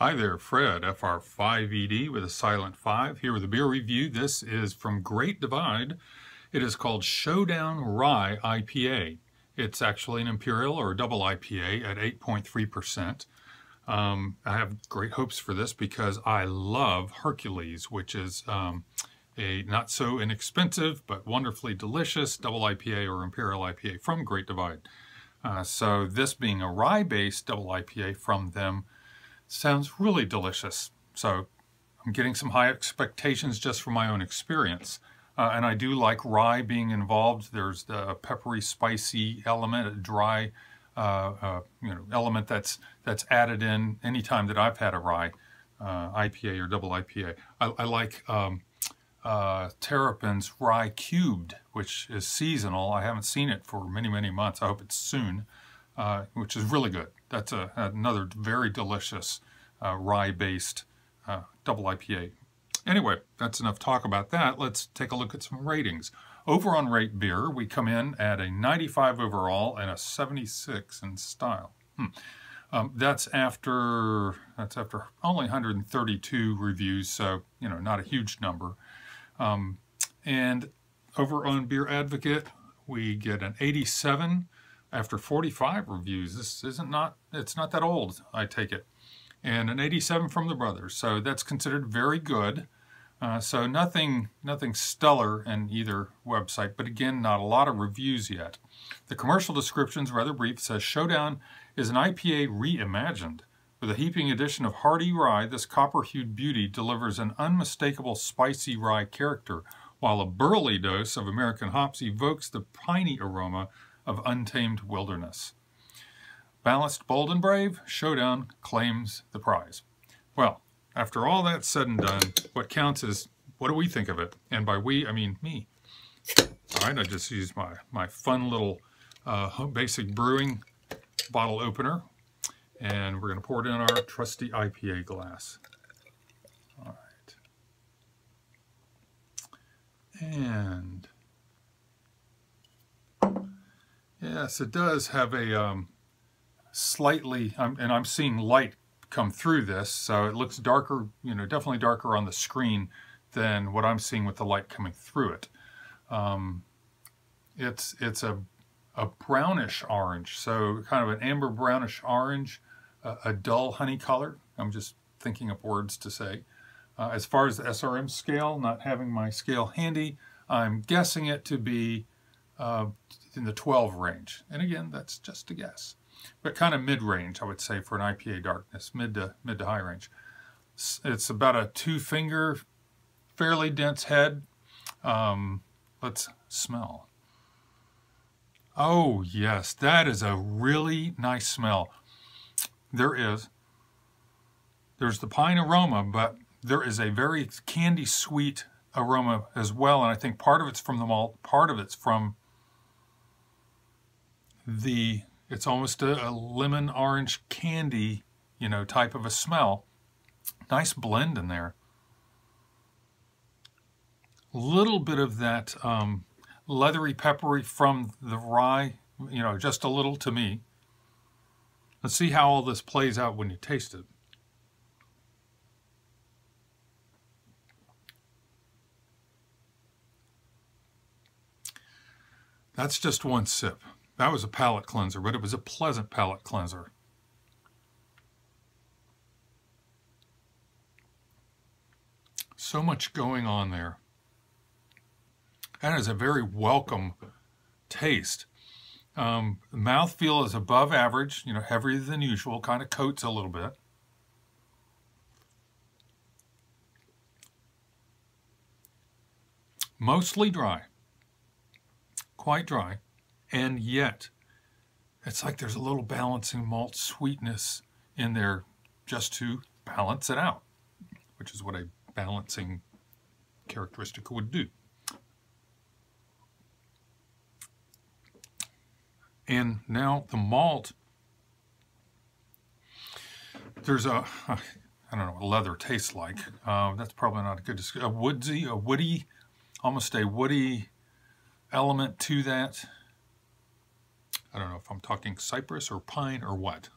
Hi there, Fred, FR5ED with a silent 5, here with a beer review. This is from Great Divide. It is called Showdown Rye IPA. It's actually an Imperial or a double IPA at 8.3%. I have great hopes for this because I love Hercules, which is a not so inexpensive but wonderfully delicious double IPA or Imperial IPA from Great Divide. So this being a rye-based double IPA from them sounds really delicious. So I'm getting some high expectations just from my own experience. And I do like rye being involved. There's the peppery, spicy element, a dry element that's added in anytime that I've had a rye IPA or double IPA. I like Terrapin's Rye Cubed, which is seasonal. I haven't seen it for many, many months. I hope it's soon, which is really good. That's another very delicious rye-based double IPA. Anyway, that's enough talk about that. Let's take a look at some ratings. Over on Rate Beer, we come in at a 95 overall and a 76 in style. That's after only 132 reviews, so not a huge number. And over on Beer Advocate, we get an 87 after 45 reviews. This it's not that old, I take it. And an 87 from the brothers, so that's considered very good. So nothing stellar in either website, but again, not a lot of reviews yet. The commercial description's rather brief. It says, Showdown is an IPA reimagined. With a heaping addition of hearty rye, this copper-hued beauty delivers an unmistakable spicy rye character, while a burly dose of American hops evokes the piney aroma of untamed wilderness. Balanced, bold, and brave, Showdown claims the prize. Well, after all that's said and done, what counts is, what do we think of it? And by we, I mean me. All right, I just used my fun little basic brewing bottle opener, and we're going to pour it in our trusty IPA glass. All right. And yes, it does have a slightly, and I'm seeing light come through this, so it looks darker, definitely darker on the screen than what I'm seeing with the light coming through it. It's a brownish orange, so kind of an amber brownish orange, a dull honey color. I'm just thinking up words to say. As far as the SRM scale, not having my scale handy, I'm guessing it to be in the 12 range. And again, that's just a guess. But kind of mid-range, I would say, for an IPA darkness, mid to high range. It's about a 2-finger, fairly dense head. Let's smell. Oh, yes, that is a really nice smell. There's the pine aroma, but there is a very candy-sweet aroma as well, and I think part of it's from the malt, part of it's from it's almost a lemon orange candy, type of a smell. Nice blend in there. Little bit of that leathery peppery from the rye, just a little to me. Let's see how all this plays out when you taste it. That's just one sip. That was a palate cleanser, but it was a pleasant palate cleanser. So much going on there. That is a very welcome taste. Mouthfeel is above average, heavier than usual, kind of coats a little bit. Mostly dry, quite dry. And yet, it's like there's a little balancing malt sweetness in there just to balance it out, which is what a balancing characteristic would do. And now the malt, there's I don't know what leather tastes like. That's probably not a good description. A woody, almost a woody element to that. I don't know if I'm talking cypress or pine or what.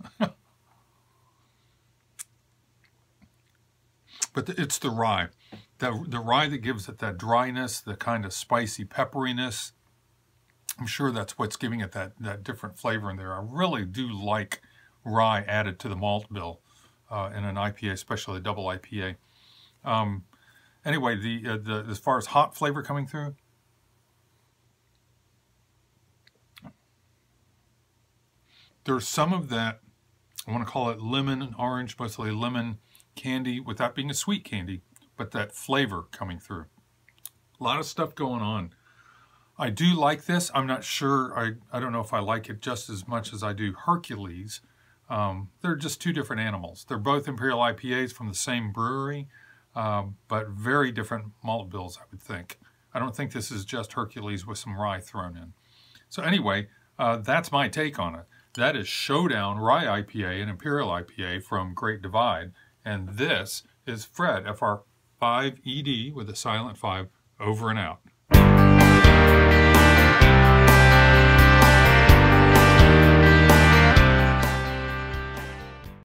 But it's the rye. The rye that gives it that dryness, the kind of spicy pepperiness. I'm sure that's what's giving it that different flavor in there. I really do like rye added to the malt bill in an IPA, especially a double IPA. Anyway, as far as hop flavor coming through, there's some of that, I want to call it lemon and orange, mostly lemon candy, without being a sweet candy, but that flavor coming through. A lot of stuff going on. I do like this. I'm not sure, I don't know if I like it just as much as I do Hercules. They're just two different animals. They're both Imperial IPAs from the same brewery, but very different malt bills, I would think. I don't think this is just Hercules with some rye thrown in. So anyway, that's my take on it. That is Showdown Rye IPA and Imperial IPA from Great Divide. And this is Fred, FR5ED with a silent 5, over and out.